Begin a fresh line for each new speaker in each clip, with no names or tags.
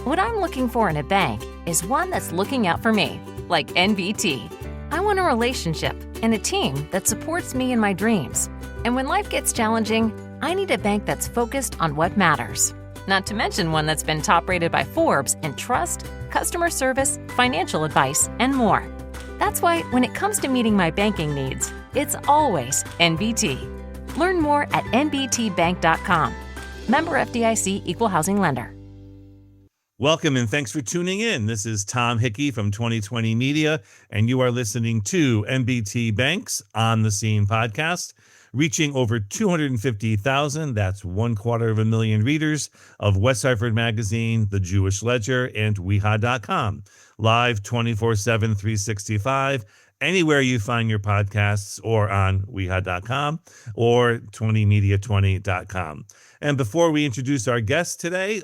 What I'm looking for in a bank is one that's looking out for me, like NBT. I want a relationship and a team that supports me in my dreams. And when life gets challenging, I need a bank that's focused on what matters. Not to mention one that's been top rated by Forbes in trust, customer service, financial advice, and more. That's why when it comes to meeting my banking needs, it's always NBT. Learn more at nbtbank.com. Member FDIC, Equal Housing Lender.
Welcome and thanks for tuning in. This is Tom Hickey from 2020 Media, and you are listening to NBT Bank's On the Scene podcast, reaching over 250,000, that's 250,000 readers of West Hartford Magazine, The Jewish Ledger, and weha.com. Live 24/7, 365, anywhere you find your podcasts, or on weha.com or 20media20.com. And before we introduce our guest today,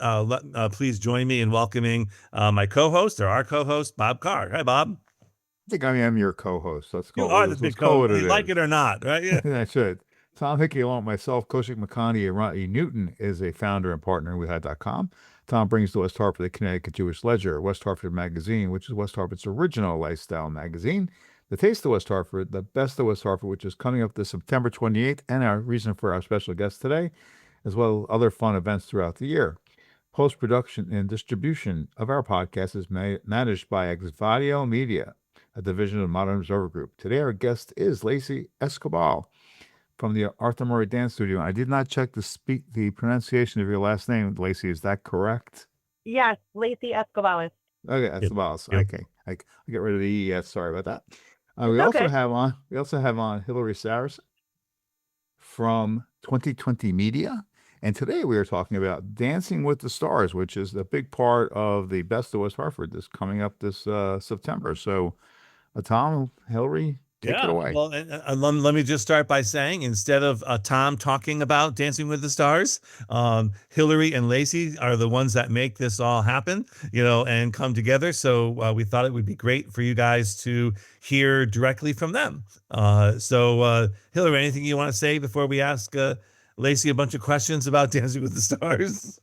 please join me in welcoming my co-host, or our co-host, Bob Carr. Hi, Bob.
I think I am your co-host. Let's go.
You are the big co-host, like it or not, right? Yeah.
That's it. Tom Hickey, along with myself, Koshik McConaughey, and Ronnie Newton, is a founder and partner in weha.com. Tom brings to West Hartford the Connecticut Jewish Ledger, West Hartford Magazine, which is West Hartford's original lifestyle magazine, The Taste of West Hartford, The Best of West Hartford, which is coming up this September 28th, and our reason for our special guest today, as well as other fun events throughout the year. Post-production and distribution of our podcast is managed by Exvadio Media, a division of Modern Observer Group. Today, our guest is Lacey Escobar from the Arthur Murray Dance Studio. I did not check the pronunciation of your last name, Lacey. Is that correct?
Yes, Lacey Escobar.
Okay, that's the boss.
Yep.
Okay, I'll get rid of the ES. Sorry about that. We also have on Hillary Saracen from 2020 Media. And today we are talking about Dancing with the Stars, which is a big part of the Best of West Hartford that's coming up this September. So, Tom, Hillary, take it away.
Well, let me just start by saying, instead of Tom talking about Dancing with the Stars, Hillary and Lacey are the ones that make this all happen, and come together. So we thought it would be great for you guys to hear directly from them. So Hillary, anything you want to say before we ask Lacey a bunch of questions about Dancing with the Stars?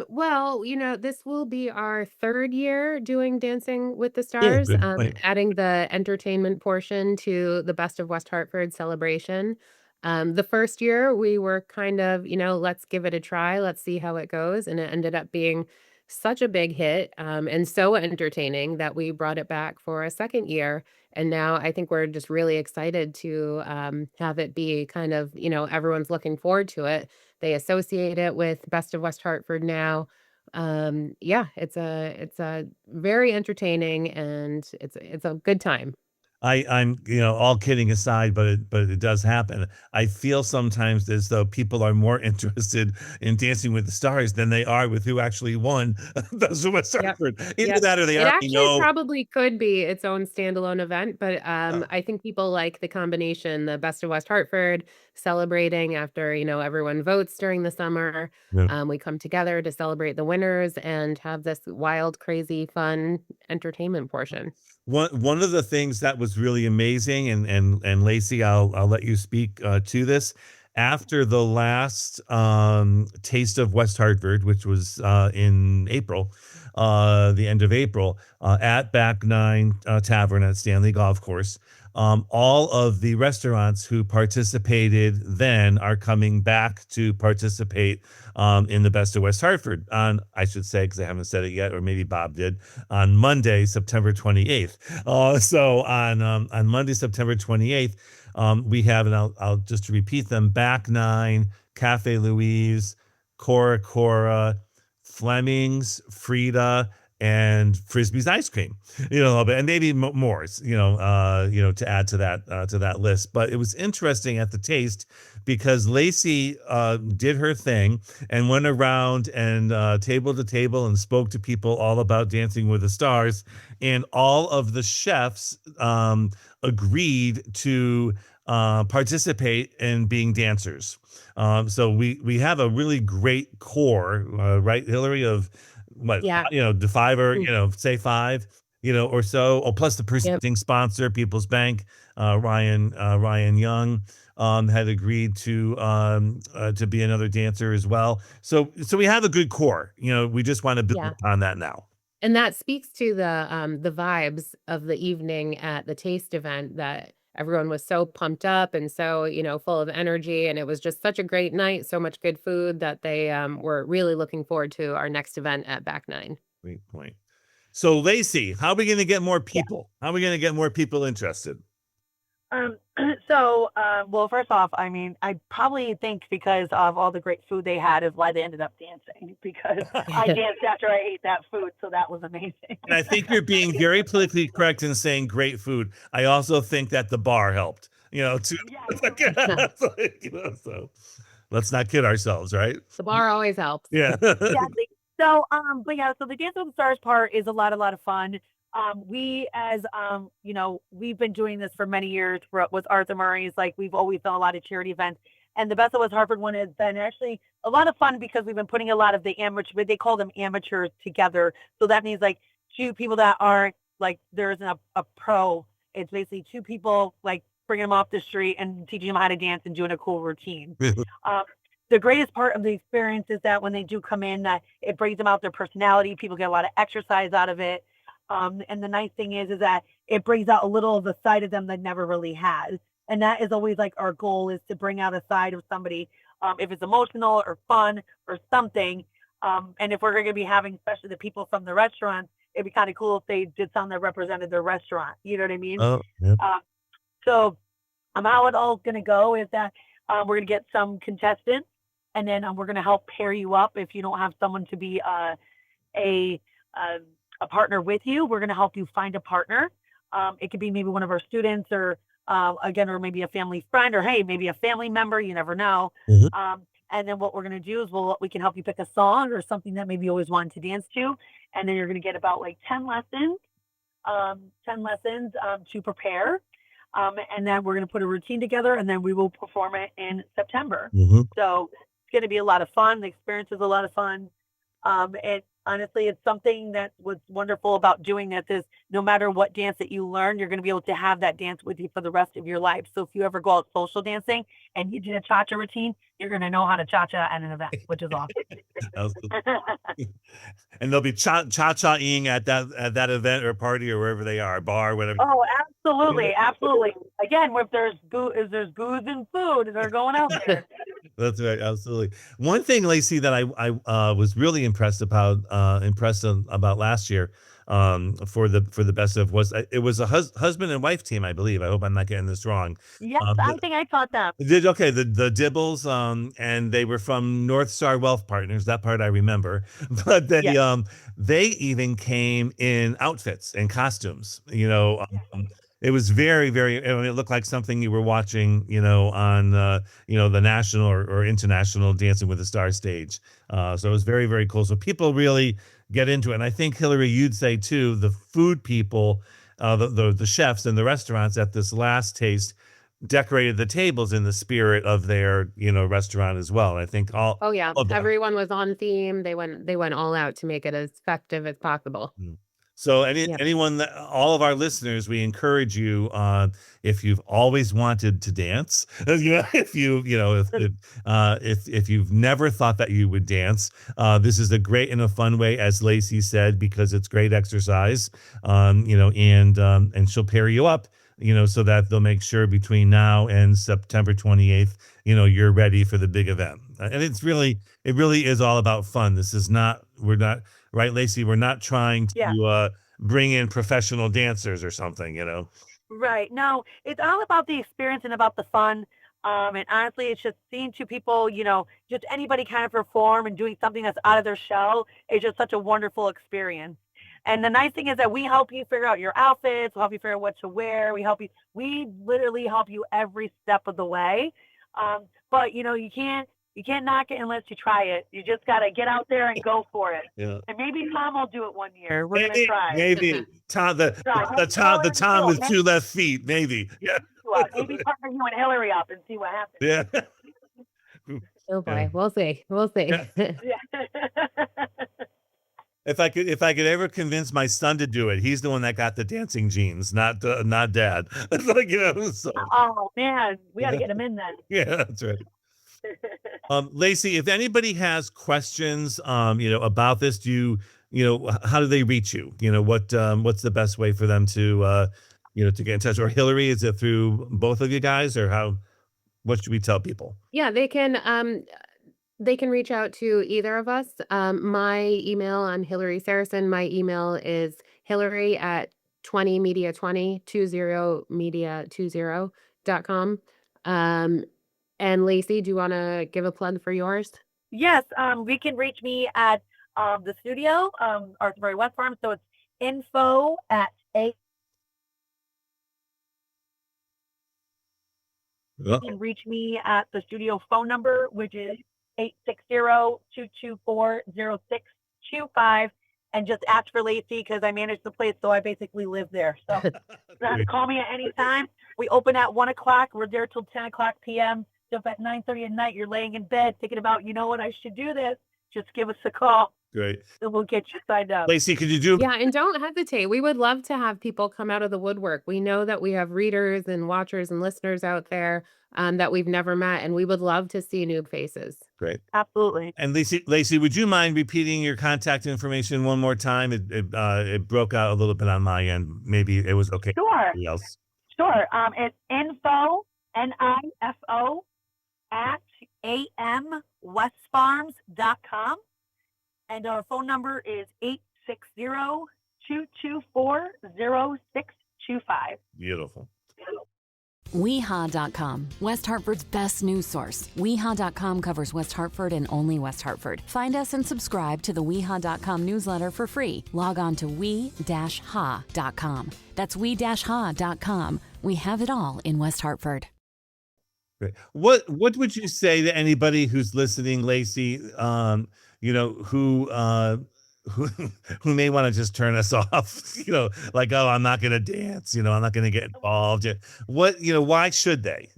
Well, this will be our third year doing Dancing with the Stars, adding the entertainment portion to the Best of West Hartford celebration. The first year we were kind of, let's give it a try. Let's see how it goes. And it ended up being such a big hit, and so entertaining that we brought it back for a second year. And now I think we're just really excited to have it be kind of, everyone's looking forward to it. They associate it with Best of West Hartford now. It's a very entertaining, and it's a good time.
I'm all kidding aside, but it does happen. I feel sometimes as though people are more interested in Dancing with the Stars than they are with who actually won Best of West Hartford. Either that, or they already know.
It actually probably could be its own standalone event, but I think people like the combination, the Best of West Hartford celebrating after everyone votes during the summer.
Yeah.
We come together to celebrate the winners and have this wild, crazy, fun entertainment portion.
One of the things that was really amazing, and Lacey, I'll let you speak to this. After the last Taste of West Hartford, which was in April, the end of April, at Back Nine Tavern at Stanley Golf Course, all of the restaurants who participated then are coming back to participate in the Best of West Hartford on, I should say, because I haven't said it yet, or maybe Bob did, on Monday, September 28th. So on Monday, September 28th, we have, and I'll just repeat them: Back Nine, Cafe Louise, Cora, Fleming's, Frida, and Frisbee's Ice Cream, and maybe more, to add to that list. But it was interesting at the Taste because Lacey did her thing and went around and table to table and spoke to people all about Dancing with the Stars, and all of the chefs agreed to participate in being dancers. So we have a really great core, right, Hillary, of what,
Yeah.
the five, or say five, or so. Oh, plus the presenting sponsor, People's Bank, Ryan Young, had agreed to be another dancer as well. So we have a good core. We just want to build upon that now.
And that speaks to the vibes of the evening at the taste event, that everyone was so pumped up and so, full of energy, and it was just such a great night, so much good food that they were really looking forward to our next event at Back Nine.
Great point. So Lacey, how are we going to get more people? How are we going to get more people interested?
Well, first off, I mean, I probably think because of all the great food they had is why they ended up dancing, because I danced after I ate that food. So that was amazing.
And I think you're being very politically correct in saying great food. I also think that the bar helped, too.
Yeah.
So let's not kid ourselves, right?
The bar always helps.
Yeah.
Exactly. So, so the Dance with the Stars part is a lot of fun. We we've been doing this for many years with Arthur Murray's. Like, we've always done a lot of charity events, and the Best of West Hartford one has been actually a lot of fun because we've been putting a lot of the they call them amateurs together. So that means like two people that aren't like, there isn't a pro. It's basically two people, like bringing them off the street and teaching them how to dance and doing a cool routine. The greatest part of the experience is that when they do come in, that it brings them out their personality. People get a lot of exercise out of it. And the nice thing is that it brings out a little of the side of them that never really had. And that is always like our goal, is to bring out a side of somebody, if it's emotional or fun or something. And if we're going to be having, especially the people from the restaurant, it'd be kind of cool if they did something that represented their restaurant. You know what I mean?
Oh, yeah.
So how it all going to go is that we're going to get some contestants, and then we're going to help pair you up. If you don't have someone to be a partner with you, we're going to help you find a partner. It could be maybe one of our students, or or maybe a family friend, or hey, maybe a family member. You never know.
Mhm.
And then what we're going to do is we can help you pick a song or something that maybe you always wanted to dance to, and then you're going to get about like 10 lessons to prepare. And then we're going to put a routine together, and then we will perform it in September.
Mhm.
So it's going to be a lot of fun. The experience is a lot of fun. And honestly, it's something that was wonderful about doing this is no matter what dance that you learn, you're going to be able to have that dance with you for the rest of your life. So if you ever go out social dancing and you did a cha-cha routine, you're going to know how to cha-cha at an event, which is awesome.
And they'll be cha-cha-ing at that event or party or wherever they are, bar, whatever.
Oh, absolutely. Absolutely. Again, if there's booze and food, they're going out there.
That's right, absolutely. One thing, Lacey, that I was really impressed about last year, for the best of, was it was a husband and wife team, I believe. I hope I'm not getting this wrong.
Yes, I think I caught them.
The Dibbles, and they were from North Star Wealth Partners. That part I remember, but they even came in outfits and costumes. It was very, very, it looked like something you were watching, on, the national or international Dancing with the Stars stage. So it was very, very cool. So people really get into it. And I think, Hillary, you'd say too, the food people, the chefs in the restaurants at this last taste decorated the tables in the spirit of their, restaurant as well. And I think
everyone was on theme. They went all out to make it as effective as possible.
So anyone, all of our listeners, we encourage you, if you've always wanted to dance, if you've never thought that you would dance, this is a great and a fun way, as Lacey said, because it's great exercise, and she'll pair you up, so that they'll make sure between now and September 28th, you're ready for the big event. And it really is all about fun. We're not, right, Lacey? We're not trying to bring in professional dancers or something,
Right. No, it's all about the experience and about the fun. And honestly, it's just seeing two people, just anybody kind of perform and doing something that's out of their shell is just such a wonderful experience. And the nice thing is that we help you figure out your outfits. We'll help you figure out what to wear. We literally help you every step of the way. But you can't knock it unless you try it. You just got to get out there and go for it.
Yeah.
And maybe Tom will do it one year. We're going to try.
Maybe Tom, the Tom with two left feet, maybe. Yeah.
Maybe partner you and Hillary up and see what happens.
Yeah.
Oh boy, we'll see.
Yeah. if I could ever convince my son to do it, he's the one that got the dancing genes, not dad. It's like, so
Oh man, we got to
yeah,
get him in then.
yeah, that's right. Lacey, if anybody has questions, about this, how do they reach you? What's the best way for them to, to get in touch? Or Hillary, is it through both of you guys, or what should we tell people?
Yeah, they can reach out to either of us. My email, I'm Hillary Saracen. My email is Hillary at 20media20, 20media20.com. And Lacey, do you want to give a plug for yours?
Yes, we can reach me at the studio, Arthur Murray West Farm. So it's info at a. You can reach me at the studio phone number, which is 860-224-0625, and just ask for Lacey because I manage the place, so I basically live there. So call me at any time. We open at 1 o'clock. We're there till 10 o'clock p.m. So if at 9:30 at night you're laying in bed thinking about, you know what, I should do this, just give us a call.
Great.
And we'll get you signed up.
Lacey, could you do?
Yeah, and don't hesitate. We would love to have people come out of the woodwork. We know that we have readers and watchers and listeners out there that we've never met, and we would love to see new faces.
Great.
Absolutely.
And Lacey, would you mind repeating your contact information one more time? It broke out a little bit on my end. Maybe it was okay.
Sure.
Else.
Sure. It's info, NIFO, at amwestfarms.com. And our phone number is 860-224-0625.
Beautiful.
Weha.com, West Hartford's best news source. Weha.com covers West Hartford and only West Hartford. Find us and subscribe to the Weha.com newsletter for free. Log on to we-ha.com. That's we-ha.com. We have it all in West Hartford.
Great. What would you say to anybody who's listening, Lacey, who may want to just turn us off, like, oh, I'm not going to dance, I'm not going to get involved. Why should they,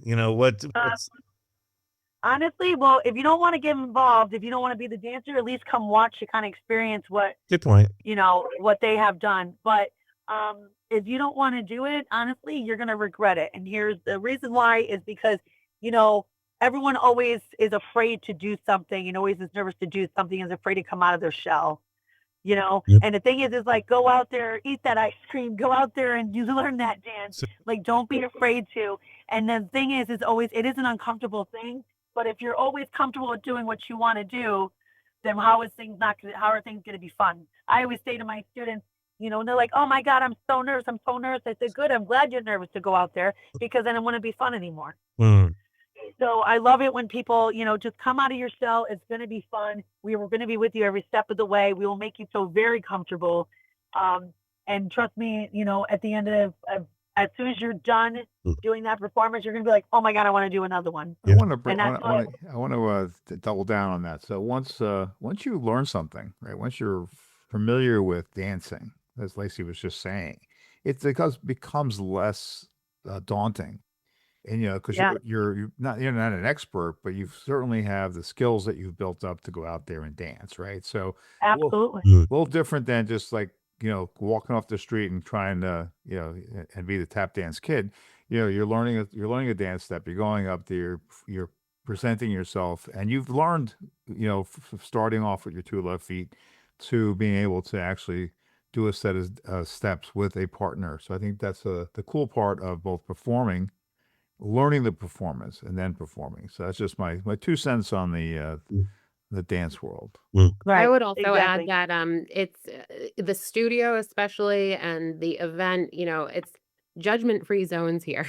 honestly, well, if you don't want to get involved, if you don't want to be the dancer, at least come watch to kind of experience what,
good point,
what they have done. But if you don't want to do it, honestly, you're going to regret it. And here's the reason why is because, everyone always is afraid to do something and always is nervous to do something, is afraid to come out of their shell,
Yep.
And the thing is like, go out there, eat that ice cream, go out there and you learn that dance. Like, don't be afraid to. And the thing is always, it is an uncomfortable thing, but if you're always comfortable with doing what you want to do, then how are things going to be fun? I always say to my students, and they're like, oh my God, I'm so nervous. I said, good. I'm glad you're nervous to go out there because then it wouldn't be fun anymore.
Mm.
So I love it when people, just come out of your shell. It's going to be fun. We were going to be with you every step of the way. We will make you feel very comfortable. And trust me, at the end of as soon as you're done doing that performance, you're going to be like, oh my God, I want to do another one.
I want to double down on that. So once you learn something, right? Once you're familiar with dancing, as Lacey was just saying, it becomes less daunting. And because you're not an expert, but you certainly have the skills that you've built up to go out there and dance, right? So
absolutely,
a little different than just like walking off the street and trying to and be the tap dance kid. You're learning a dance step. You're going up there. You're presenting yourself, and you've learned starting off with your two left feet to being able to actually do a set of steps with a partner. So I think that's the cool part of both performing, learning the performance, and then performing. So that's just my 2 cents on the dance world.
right?
I would also
Exactly.
add that it's the studio especially and the event, it's judgment-free zones here.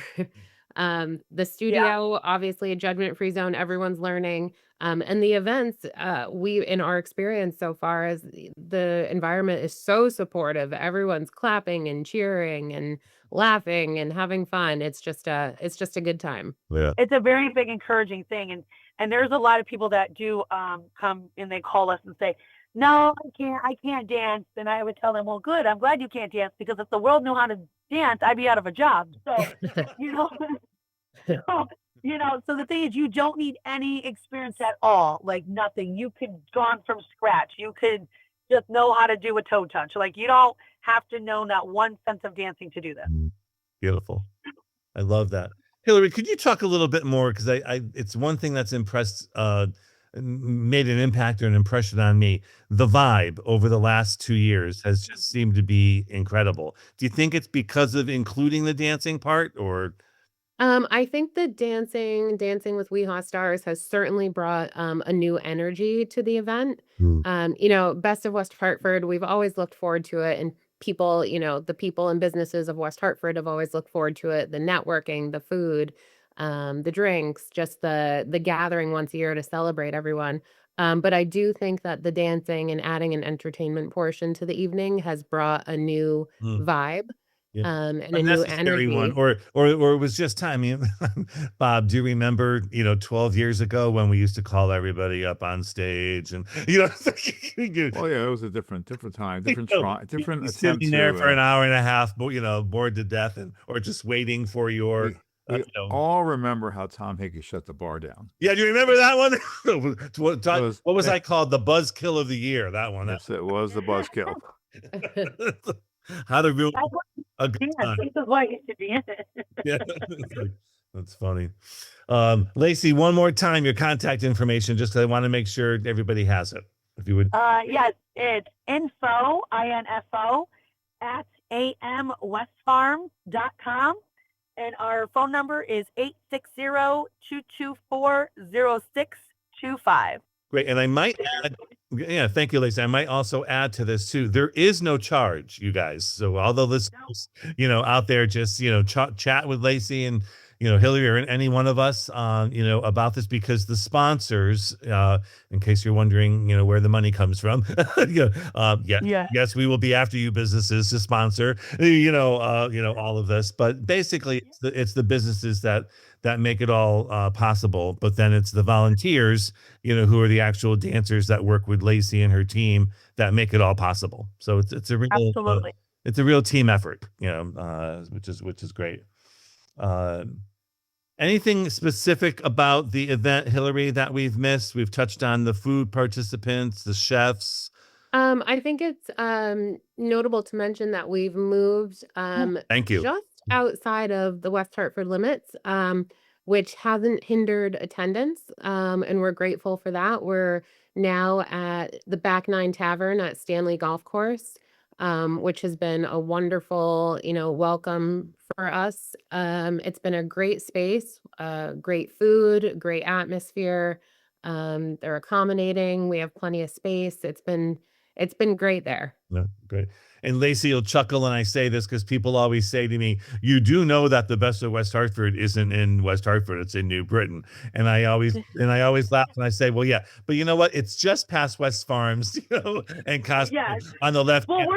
The
Yeah,
studio, obviously a judgment-free zone, everyone's learning. And the events, we in our experience so far is the environment is so supportive. Everyone's clapping and cheering and laughing and having fun. It's just a good time.
Yeah.
it's a very big encouraging thing, and there's a lot of people that do come and they call us and say, no, I can't dance. And I would tell them, well, good, I'm glad you can't dance, because if the world knew how to dance, I'd be out of a job. So you know so, so the thing is, you don't need any experience at all, like nothing. You could gone from scratch. You could just know how to do a toe touch. Like, you don't have to know that one sense of dancing to do this.
Beautiful. I love that. Hillary, could you talk a little bit more? Because it's one thing that's made an impact or an impression on me. The vibe over the last 2 years has just seemed to be incredible. Do you think it's because of including the dancing part, or?
I think the Dancing with WeHa Stars has certainly brought a new energy to the event. Best of West Hartford, we've always looked forward to it, and people, the people and businesses of West Hartford have always looked forward to it. The networking, the food, the drinks, just the gathering once a year to celebrate everyone. But I do think that the dancing and adding an entertainment portion to the evening has brought a new vibe.
Yeah.
And a new
Necessary one,
energy.
or it was just time. Bob, do you remember, 12 years ago when we used to call everybody up on stage and,
Well, yeah, it was a different time, different attempt
sitting there for an hour and a half, bored to death, or just waiting for your.
We all remember how Tom Hickey shut the bar down.
Yeah, do you remember that one? What was I called? The buzzkill of the year. That one.
Yes, it was the buzzkill.
How to really a good time.
This is why you should be in it.
Yeah, that's funny. Lacey, one more time, your contact information, just because I want to make sure everybody has it. If you would.
Yes, it's info, INFO, at amwestfarm.com. And our phone number is 860-224-0625.
Great. And I might add, thank you, Lacey. I might also add to this too. There is no charge, you guys. So all the listeners, out there, just, chat with Lacey and, Hillary or any one of us, about this, because the sponsors, in case you're wondering, where the money comes from, yes, we will be after you businesses to sponsor, all of this, but basically it's the businesses that make it all possible. But then it's the volunteers, who are the actual dancers that work with Lacey and her team that make it all possible. So it's a real,
absolutely,
it's a real team effort, which is great. Anything specific about the event, Hillary, that we've missed? We've touched on the food participants, the chefs.
I think it's notable to mention that we've moved
Thank you.
just outside of the West Hartford limits, which hasn't hindered attendance. And we're grateful for that. We're now at the Back Nine Tavern at Stanley Golf Course, which has been a wonderful, welcome for us. It's been a great space, great food, great atmosphere. They're accommodating. We have plenty of space. It's been great there.
Yeah, great. And Lacey, you'll chuckle when I say this, because people always say to me, you do know that the Best of West Hartford isn't in West Hartford, it's in New Britain. And I always laugh and I say, well, yeah, but you know what? It's just past West Farms, and Costco on the left.
Well,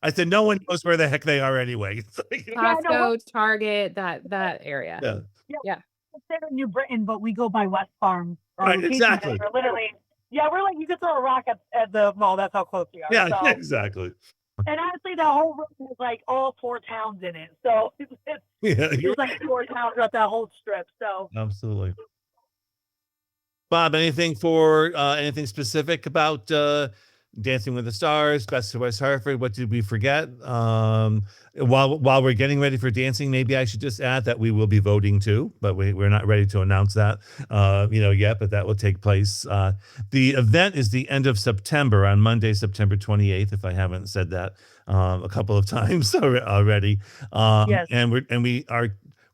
I said, no one knows where the heck they are anyway.
Costco, Target, that area.
Yeah. They're in New Britain, but we go by West Farm.
Right, exactly.
We're literally, we're like, you could throw a rock at the mall. That's how close we are.
Yeah,
so.
Exactly.
And honestly, the whole room is like all 4 towns in it. So it's like 4 towns throughout that whole strip. So
absolutely. Bob, anything specific about Dancing with the Stars, Best of West Hartford? What did we forget? While we're getting ready for dancing, maybe I should just add that we will be voting too, but we're not ready to announce that, yet, but that will take place. The event is the end of September, on Monday, September 28th, if I haven't said that a couple of times already.
Yes.
And we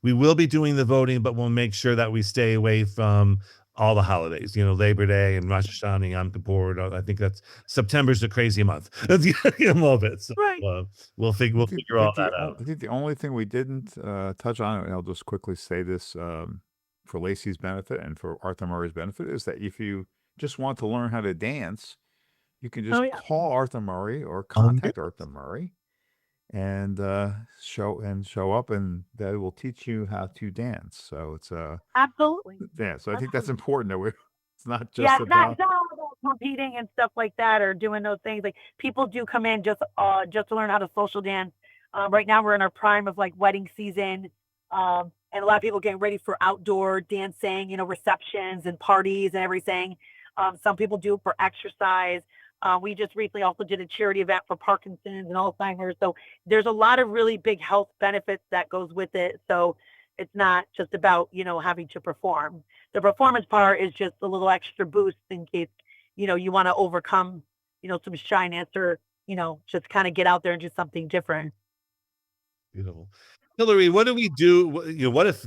will be doing the voting, but we'll make sure that we stay away from all the holidays, Labor Day and Rosh Hashanah, Yom Kippur. I think that's September's a crazy month. A little bit. So,
right.
We'll figure all that out.
I think the only thing we didn't touch on, and I'll just quickly say this for Lacey's benefit and for Arthur Murray's benefit, is that if you just want to learn how to dance, you can just call Arthur Murray or contact Arthur Murray and show up, and they will teach you how to dance. So it's
absolutely.
Yeah. So I think that's important that it's not just
about competing and stuff like that, or doing those things. Like, people do come in just to learn how to social dance. Right now we're in our prime of like wedding season, and a lot of people getting ready for outdoor dancing, receptions and parties and everything. Some people do it for exercise. We just recently also did a charity event for Parkinson's and Alzheimer's. So there's a lot of really big health benefits that goes with it. So it's not just about, having to perform. The performance part is just a little extra boost in case, you want to overcome, some shyness or, just kind of get out there and do something different.
Beautiful. Hillary, what do we do? What if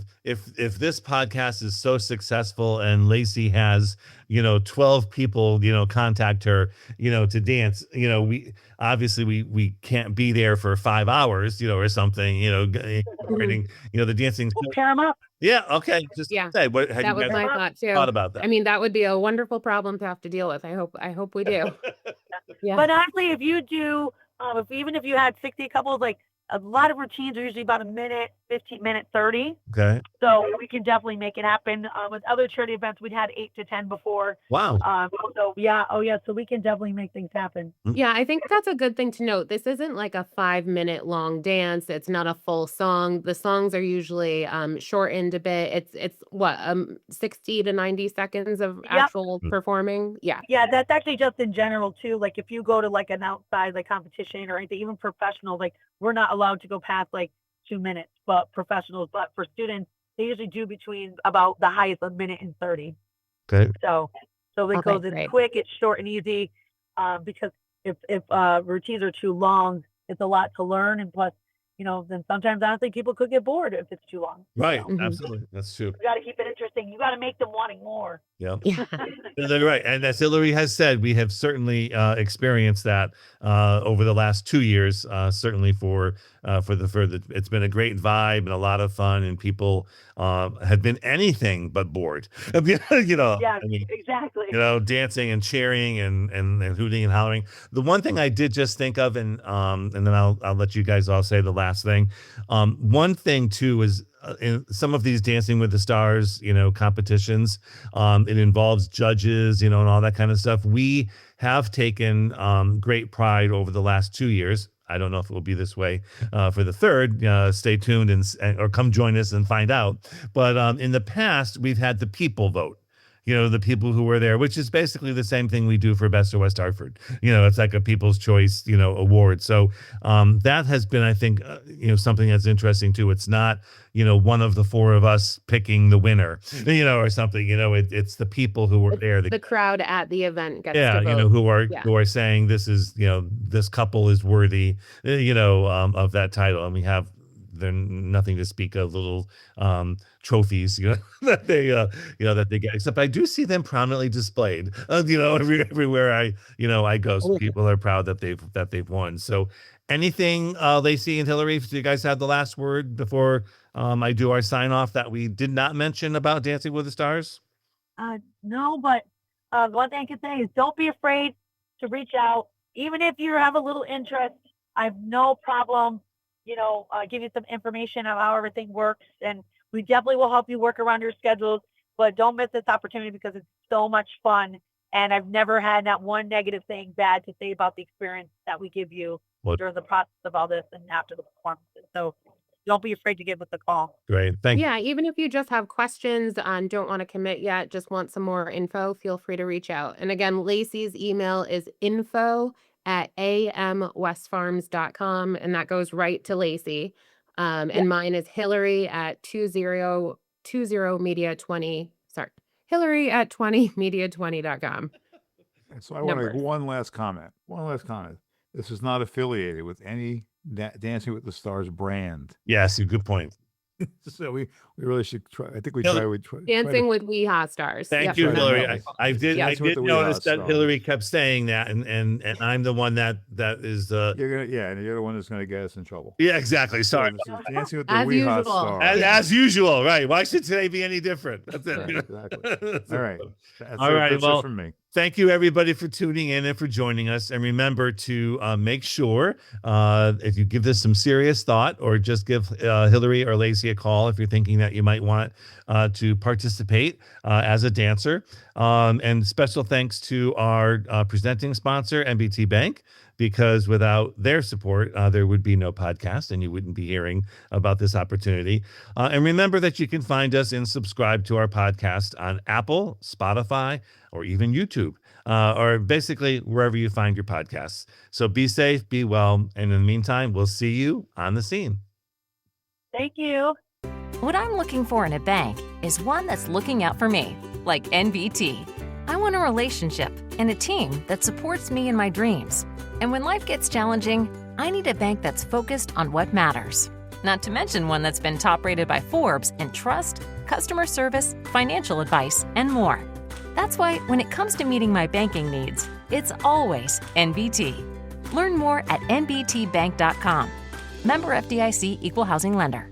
this podcast is so successful and Lacey has, 12 people, contact her, to dance, we obviously we can't be there for 5 hours, or something, incorporating, the dancing.
We'll pair them up.
Yeah. Okay. Just say what had
That
you
was
guys
my thought too.
thought about that?
I mean, that would be a wonderful problem to have to deal with. I hope we do. Yeah.
But honestly, if you do, even if you had 60 couples, like a lot of routines are usually about a minute, 15 minutes, 30.
Okay.
So we can definitely make it happen. With other charity events, we'd had 8 to 10 before.
Wow.
So yeah, so we can definitely make things happen.
Yeah, I think that's a good thing to note. This isn't like a 5-minute long dance. It's not a full song. The songs are usually shortened a bit. It's what 60 to 90 seconds of actual performing. Yeah.
Yeah, that's actually just in general too. Like if you go to like an outside like competition or anything, even professional, like we're not allowed to go past like 2 minutes, but professionals, but for students, they usually do between about the highest a minute and 30.
Okay.
So it goes in
great.
quick, it's short and easy. Because if routines are too long, it's a lot to learn, and plus, then sometimes honestly people could get bored if it's too long.
Right.
So
Absolutely. That's true.
you got to keep it interesting. You got to make them wanting more.
Yeah.
Yeah.
That's right. And as Hillary has said, we have certainly experienced that over the last 2 years. Certainly for the it's been a great vibe and a lot of fun, and people have been anything but bored.
Yeah,
I mean,
exactly.
dancing and cheering and hooting and hollering. The one thing I did just think of, and then I'll let you guys all say the last thing. One thing too is in some of these Dancing with the Stars, competitions, it involves judges, and all that kind of stuff. We have taken great pride over the last 2 years. I don't know if it will be this way for the third. Stay tuned or come join us and find out. But in the past, we've had the people vote. The people who were there, which is basically the same thing we do for Best of West Hartford. It's like a People's Choice, award. So that has been, I think, something that's interesting too. It's not, one of the 4 of us picking the winner, or something. It's the people who were there.
The crowd at the event gets to vote.
who are saying this is, this couple is worthy, of that title, and we have. They're nothing to speak of, little trophies, that they get. Except I do see them prominently displayed, everywhere I go. So people are proud that they've won. So, anything, Lacey and Hillary, do you guys have the last word before I do our sign off that we did not mention about Dancing with the Stars?
No, but one thing I can say is don't be afraid to reach out, even if you have a little interest. I have no problem. Give you some information on how everything works, and we definitely will help you work around your schedules. But don't miss this opportunity because it's so much fun, and I've never had not one negative thing bad to say about the experience that we give you during the process of all this and after the performances. So don't be afraid to give us a call.
Great, thank you.
Yeah, even if you just have questions and don't want to commit yet, just want some more info, feel free to reach out. And again, Lacey's email is info@amwestfarms.com, and that goes right to Lacey. And mine is Hillary at 20media20. Sorry, Hillary at 20media20.com.
So I want to make one last comment. This is not affiliated with any Dancing with the Stars brand.
Yes, good point.
So we really should try. I think we try.
Dancing with WeHa Stars.
Thank you, Hillary. I did notice that Hillary kept saying that, and I'm the one that is
you're the one that's gonna get us in trouble.
Yeah, exactly. Sorry.
Dancing with the
As
WeHa
usual.
Stars.
As usual, right? Why should today be any different? That's it.
Right, exactly. All right.
That's
it from me.
Thank you, everybody, for tuning in and for joining us. And remember to make sure if you give this some serious thought, or just give Hillary or Lacey a call if you're thinking that you might want to participate as a dancer. And special thanks to our presenting sponsor, NBT Bank, because without their support, there would be no podcast and you wouldn't be hearing about this opportunity. And remember that you can find us and subscribe to our podcast on Apple, Spotify, or even YouTube. or basically wherever you find your podcasts. So be safe, be well, and in the meantime, we'll see you on the scene.
Thank you.
What I'm looking for in a bank is one that's looking out for me, like NBT. I want a relationship and a team that supports me in my dreams. And when life gets challenging, I need a bank that's focused on what matters. Not to mention one that's been top rated by Forbes in trust, customer service, financial advice, and more. That's why when it comes to meeting my banking needs, it's always NBT. Learn more at nbtbank.com. Member FDIC, Equal Housing Lender.